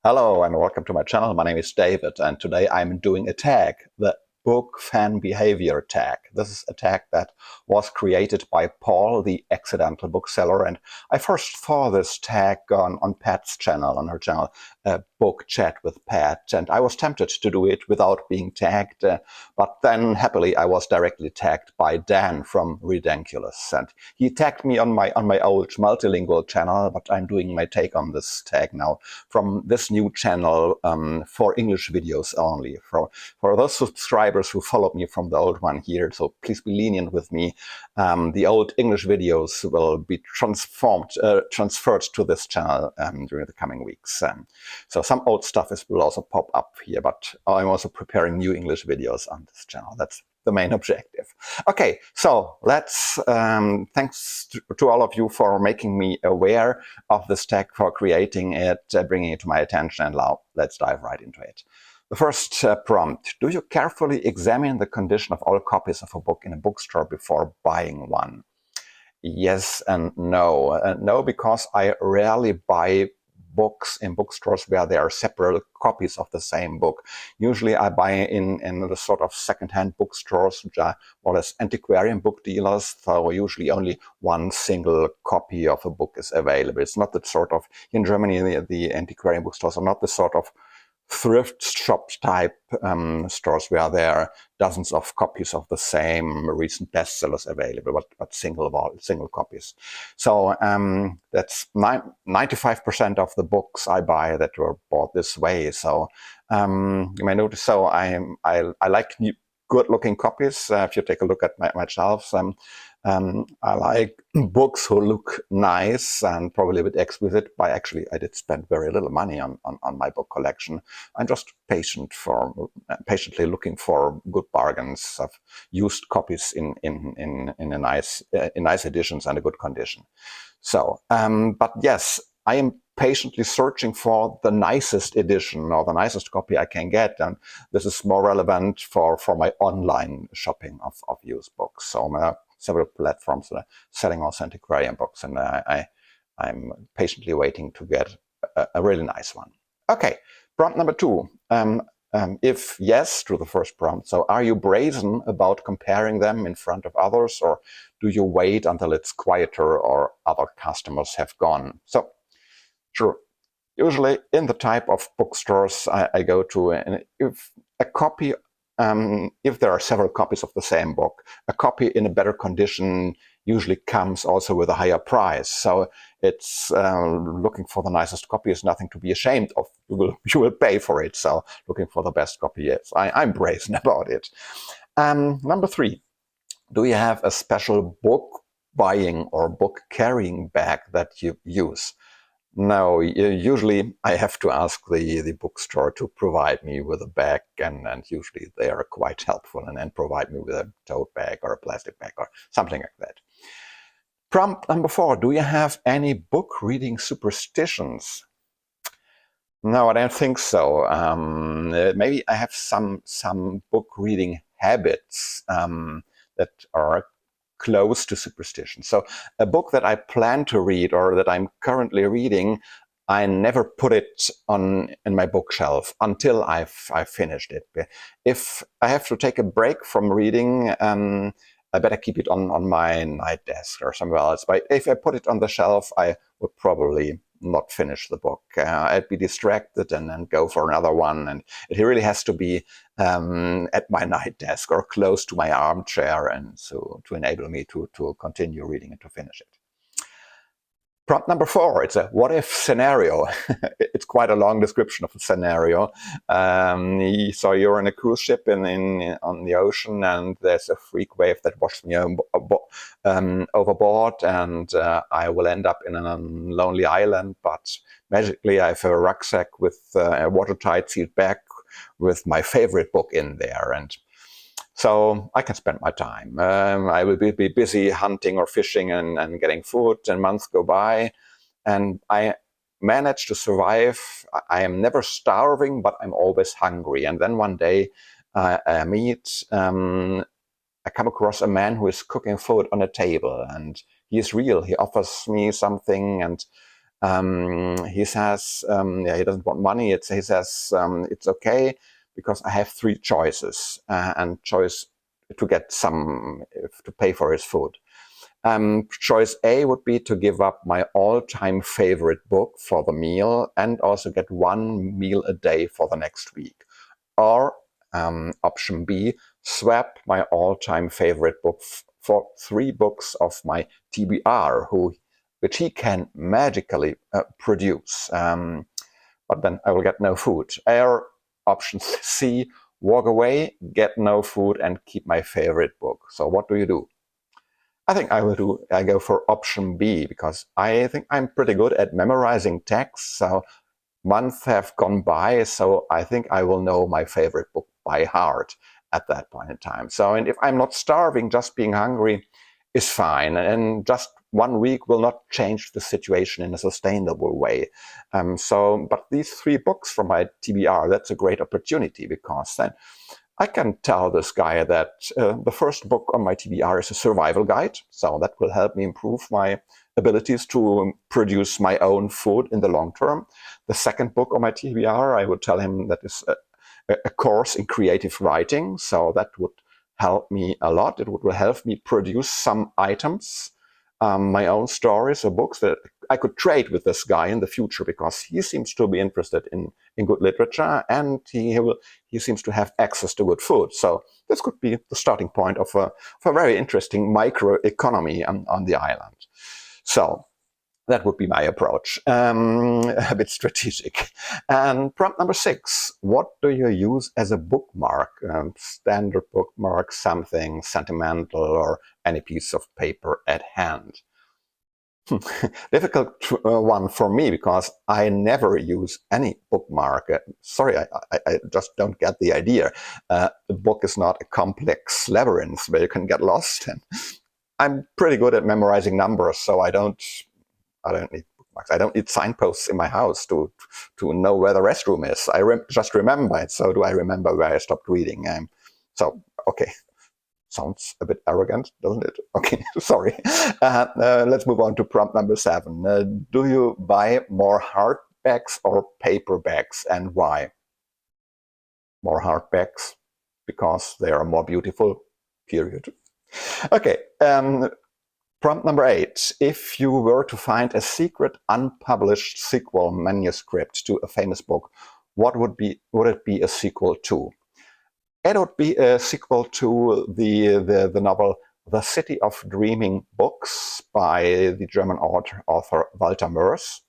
Hello and welcome to my channel. My name is David and today I'm doing a tag, the Book Fan Behaviour Tag. This is a tag that was created by Paul, the accidental bookseller, and I first saw this tag on Pat's channel, on her channel, Book Chat with Pat, and I was tempted to do it without being tagged, but then happily I was directly tagged by Dan from Redunculous, and he tagged me on my old multilingual channel, but I'm doing my take on this tag now from this new channel for English videos only. For those subscribers who followed me from the old one here, so please be lenient with me. The old English videos will be transferred to this channel during the coming weeks. So some old stuff will also pop up here, but I'm also preparing new English videos on this channel. That's the main objective. Okay, so let's, thanks to all of you for making me aware of this tag, for creating it, bringing it to my attention, and now let's dive right into it. The first prompt: do you carefully examine the condition of all copies of a book in a bookstore before buying one? Yes and no. No, because I rarely buy books in bookstores where there are separate copies of the same book. Usually I buy in the sort of second-hand bookstores, which are more or less antiquarian book dealers, so usually only one single copy of a book is available. It's not the sort of, in Germany, the antiquarian bookstores are not the sort of thrift shop type stores where there are dozens of copies of the same recent bestsellers available, but single copies. So that's 95% of the books I buy that were bought this way. So you may notice, so I like good-looking copies. If you take a look at my shelves, I like books who look nice and probably a bit exquisite. But actually, I did spend very little money on my book collection. I'm just patiently looking for good bargains of used copies in nice editions and a good condition. So, but yes, I am patiently searching for the nicest edition or the nicest copy I can get, and this is more relevant for my online shopping of used books. So several platforms that are selling also antiquarian books, and I'm patiently waiting to get a really nice one. Okay, prompt number 2. If yes to the first prompt, so are you brazen about comparing them in front of others, or do you wait until it's quieter or other customers have gone? So, sure. Usually in the type of bookstores I go to, and if a copy, if there are several copies of the same book, a copy in a better condition usually comes also with a higher price. So it's looking for the nicest copy is nothing to be ashamed of. You will pay for it. So looking for the best copy, yes, I'm brazen about it. Number 3, do you have a special book buying or book carrying bag that you use? No, usually I have to ask the bookstore to provide me with a bag, and usually they are quite helpful and provide me with a tote bag or a plastic bag or something like that. Prompt number 4, do you have any book reading superstitions? No, I don't think so. Maybe I have some book reading habits that are close to superstition. So a book that I plan to read or that I'm currently reading, I never put it in my bookshelf until I've finished it. If I have to take a break from reading, I better keep it on my night desk or somewhere else. But if I put it on the shelf, I would probably not finish the book. I'd be distracted and then go for another one. And it really has to be at my night desk or close to my armchair, and so to enable me to continue reading and to finish it. Prompt number 4, it's a what-if scenario. It's quite a long description of a scenario. So you're in a cruise ship on the ocean, and there's a freak wave that washes me overboard, and I will end up in a lonely island, but magically I have a rucksack with a watertight sealed bag with my favorite book in there, and so I can spend my time. I will be busy hunting or fishing and getting food, and months go by, and I manage to survive. I am never starving, but I'm always hungry. And then one day I come across a man who is cooking food on a table, and he is real. He offers me something, and He says, yeah, he doesn't want money. He says it's okay because I have three choices and choice to get to pay for his food. Choice A would be to give up my all-time favorite book for the meal and also get one meal a day for the next week. Or option B, swap my all-time favorite book for 3 books of my TBR, which he can magically produce. But then I will get no food. Or option C, walk away, get no food, and keep my favorite book. So what do you do? I think I go for option B because I think I'm pretty good at memorizing texts. So months have gone by, so I think I will know my favorite book by heart at that point in time. So, and if I'm not starving, just being hungry is fine. And just 1 week will not change the situation in a sustainable way. But these 3 books from my TBR, that's a great opportunity because then I can tell this guy that the first book on my TBR is a survival guide, so that will help me improve my abilities to produce my own food in the long term. The second book on my TBR, I would tell him that is a course in creative writing, so that would help me a lot. It would help me produce some items, my own stories or books that I could trade with this guy in the future because he seems to be interested in good literature and he seems to have access to good food. So this could be the starting point of a very interesting microeconomy on the island. So that would be my approach, a bit strategic. And prompt number 6, what do you use as a bookmark? Standard bookmark, something sentimental, or any piece of paper at hand? Difficult one for me because I never use any bookmark. Sorry, I just don't get the idea. The book is not a complex labyrinth where you can get lost. And I'm pretty good at memorizing numbers, so I don't need bookmarks. I don't need signposts in my house to know where the restroom is. I just remember it. So do I remember where I stopped reading? Okay. Sounds a bit arrogant, doesn't it? Okay, sorry. Let's move on to prompt number 7. Do you buy more hardbacks or paperbacks, and why? More hardbacks because they are more beautiful, period. Okay, prompt number 8. If you were to find a secret unpublished sequel manuscript to a famous book, what would it be a sequel to? It would be a sequel to the novel The City of Dreaming Books by the German author Walter Moers.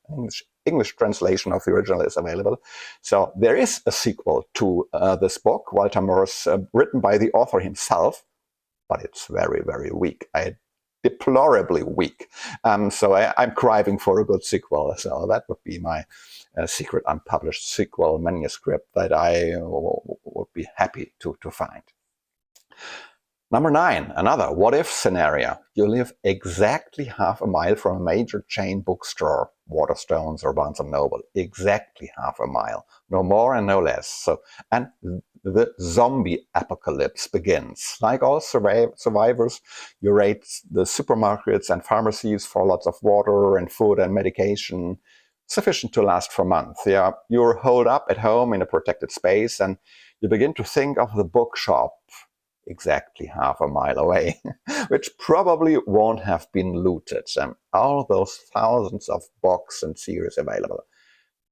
English translation of the original is available. So there is a sequel to this book, Walter Moers, written by the author himself, but it's very, very weak. Deplorably weak. So I'm craving for a good sequel. So that would be my secret unpublished sequel manuscript that I would be happy to find. Number 9, another what-if scenario. You live exactly half a mile from a major chain bookstore, Waterstones or Barnes & Noble. Exactly half a mile. No more and no less. And the zombie apocalypse begins. Like all survivors, you raid the supermarkets and pharmacies for lots of water and food and medication, sufficient to last for months. Yeah, you're holed up at home in a protected space and you begin to think of the bookshop exactly half a mile away, which probably won't have been looted, and all those thousands of books and series available.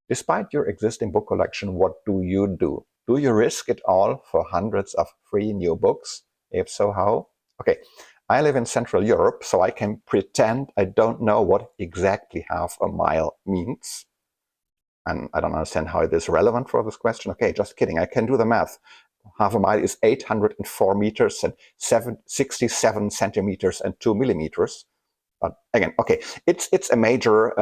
Despite your existing book collection, what do you do? Do you risk it all for hundreds of free new books? If so, how? Okay, I live in Central Europe, so I can pretend I don't know what exactly half a mile means. And I don't understand how it is relevant for this question. Okay, just kidding. I can do the math. Half a mile is 804 meters and 67 centimeters and 2 millimeters. But again, okay, it's a major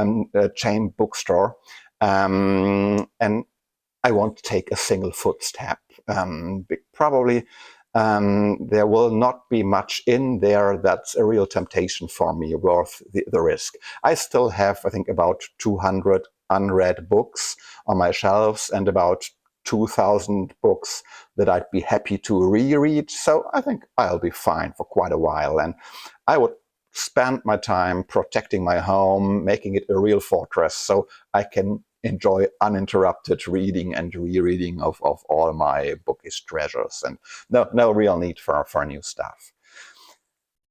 chain bookstore, and I won't take a single footstep. Probably there will not be much in there that's a real temptation for me, worth the risk. I still have, I think, about 200 unread books on my shelves and about 2,000 books that I'd be happy to reread. So I think I'll be fine for quite a while. And I would spend my time protecting my home, making it a real fortress, so I can enjoy uninterrupted reading and rereading of all my bookish treasures, and no real need for new stuff.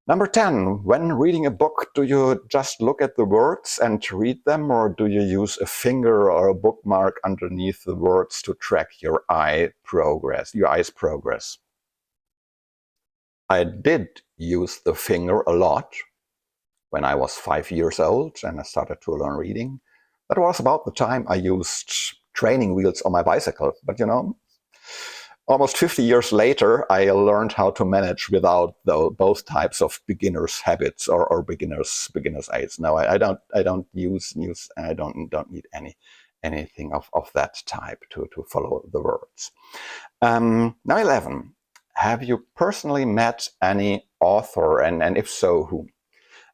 Number 10, when reading a book, do you just look at the words and read them, or do you use a finger or a bookmark underneath the words to track your eye's progress? I did use the finger a lot when I was 5 years old and I started to learn reading. That was about the time I used training wheels on my bicycle. But almost 50 years later, I learned how to manage without both types of beginners habits or beginners aids. No, I don't use and I don't need anything of that type to follow the words. Now 11. Have you personally met any author, and if so, who?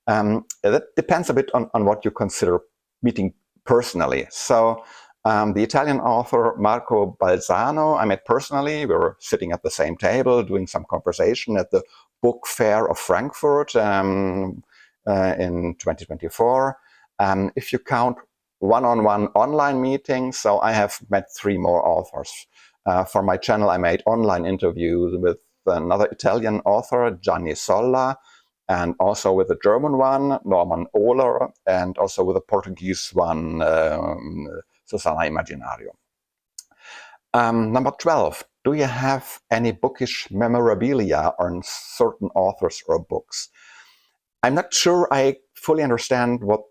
That depends a bit on what you consider meeting personally. So the Italian author Marco Balzano I met personally. We were sitting at the same table doing some conversation at the Book Fair of Frankfurt in 2024. If you count one-on-one online meetings, so I have met 3 more authors. For my channel, I made online interviews with another Italian author, Gianni Solla, and also with a German one, Norman Ohler, and also with a Portuguese one, Susana Imaginario. Number 12, do you have any bookish memorabilia on certain authors or books? I'm not sure I fully understand what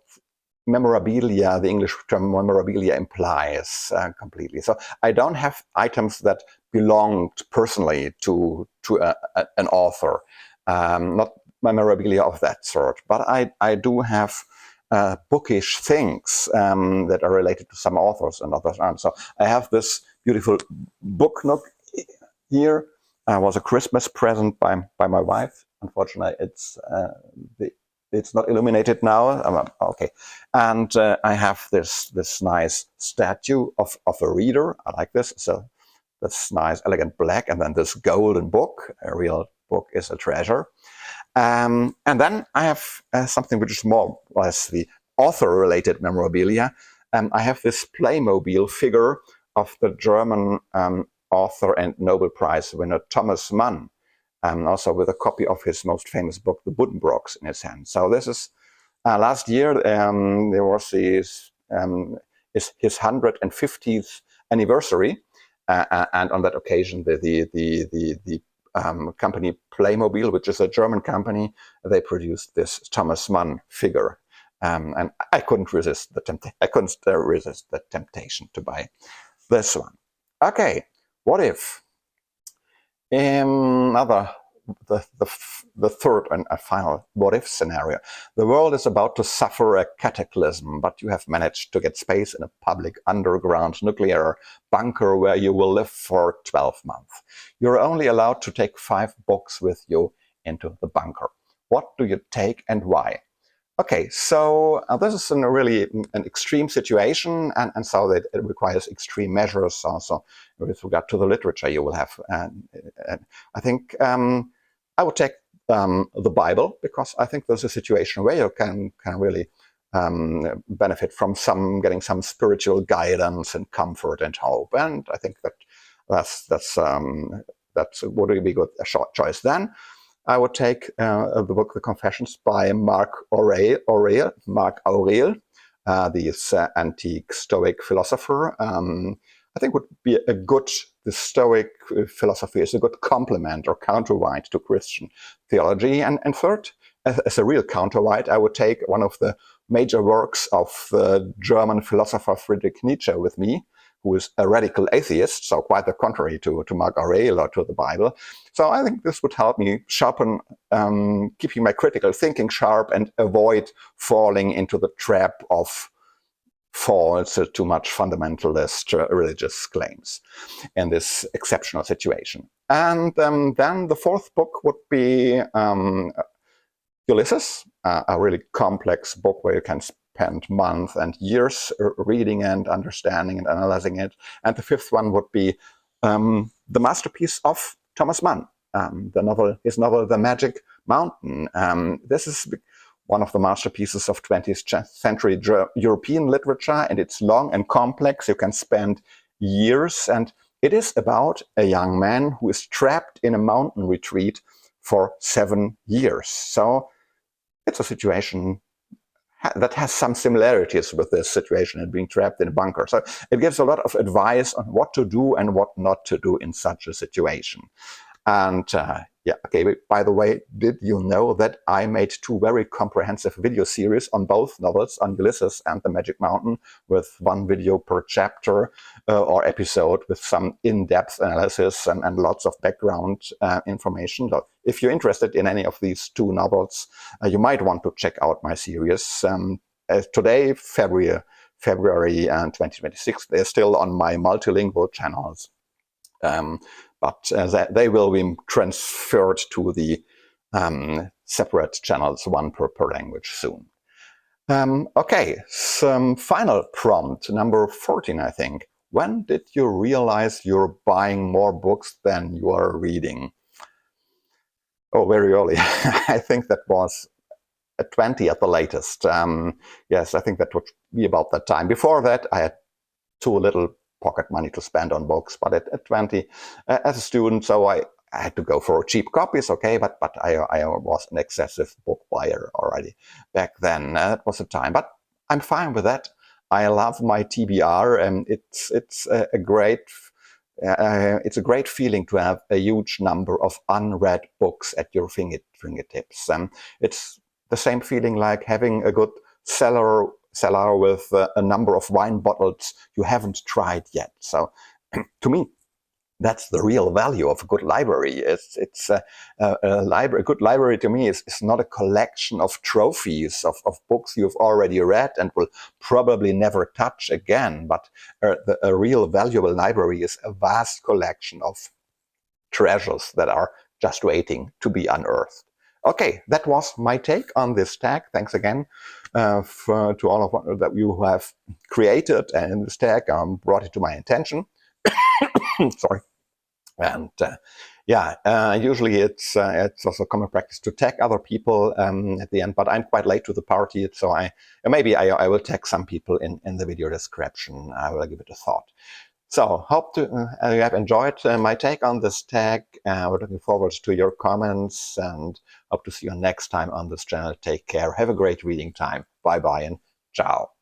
memorabilia, the English term memorabilia, implies completely. So I don't have items that belonged personally to an author, not memorabilia of that sort, but I do have bookish things that are related to some authors and others aren't. So I have this beautiful book nook here. Was a Christmas present by my wife. Unfortunately, it's not illuminated now. Okay, and I have this nice statue of a reader. I like this. So this nice, elegant black, and then this golden book. A real book is a treasure. And then I have something which is more or less the author-related memorabilia. I have this Playmobil figure of the German author and Nobel Prize winner Thomas Mann, also with a copy of his most famous book, The Buddenbrooks, in his hand. So this is last year. There was his 150th anniversary, and on that occasion, the company Playmobil, which is a German company, they produced this Thomas Mann figure, and I couldn't resist the temptation to buy this one. Okay, what if? The third and final what if scenario. The world is about to suffer a cataclysm, but you have managed to get space in a public underground nuclear bunker where you will live for 12 months. You're only allowed to take 5 books with you into the bunker. What do you take and why? Okay, so this is really an extreme situation, and so that it requires extreme measures also with regard to the literature you will have. I think I would take the Bible, because I think there's a situation where you can really benefit from getting some spiritual guidance and comfort and hope, and I think that's would be a short choice. Then I would take the book The Confessions by Mark Aurèle, this antique Stoic philosopher. I think would be the Stoic philosophy is a good complement or counterweight to Christian theology. And third, as a real counterweight, I would take one of the major works of the German philosopher Friedrich Nietzsche with me, who is a radical atheist, so quite the contrary to Mark Aurèle or to the Bible. So I think this would help me sharpen, keeping my critical thinking sharp and avoid falling into the trap of false, too much fundamentalist religious claims in this exceptional situation. And then the fourth book would be Ulysses, a really complex book where you can spend months and years reading and understanding and analyzing it. And the fifth one would be the masterpiece of Thomas Mann, his novel The Magic Mountain. This is one of the masterpieces of 20th century European literature, and it's long and complex. You can spend years, and it is about a young man who is trapped in a mountain retreat for 7 years. So it's a situation that has some similarities with this situation and being trapped in a bunker. So it gives a lot of advice on what to do and what not to do in such a situation. And yeah, okay, by the way, did you know that I made 2 very comprehensive video series on both novels, on Ulysses and The Magic Mountain, with 1 video per chapter or episode with some in-depth analysis and lots of background information. So if you're interested in any of these 2 novels, you might want to check out my series. Today, February 2026, they're still on my multilingual channels. But they will be transferred to the separate channels, 1 per language soon. Okay, some final prompt, number 14, I think. When did you realize you're buying more books than you are reading? Oh, very early. I think that was at 20 at the latest. Yes, I think that would be about that time. Before that, I had too little pocket money to spend on books, but at 20 as a student, so I had to go for cheap copies, okay, but I was an excessive book buyer already back then. That was the time, but I'm fine with that. I love my TBR, and it's a great feeling to have a huge number of unread books at your fingertips. It's the same feeling like having a good cellar with a number of wine bottles you haven't tried yet. So to me, that's the real value of a good library. A good library to me is not a collection of trophies of books you've already read and will probably never touch again. But a real valuable library is a vast collection of treasures that are just waiting to be unearthed. Okay, that was my take on this tag. Thanks again to all of that you have created and this tag brought it to my attention. Sorry. And yeah, usually it's also common practice to tag other people at the end, but I'm quite late to the party, so maybe I will tag some people in the video description. I will give it a thought. So hope you have enjoyed my take on this tag. We're looking forward to your comments and hope to see you next time on this channel. Take care. Have a great reading time. Bye-bye and ciao.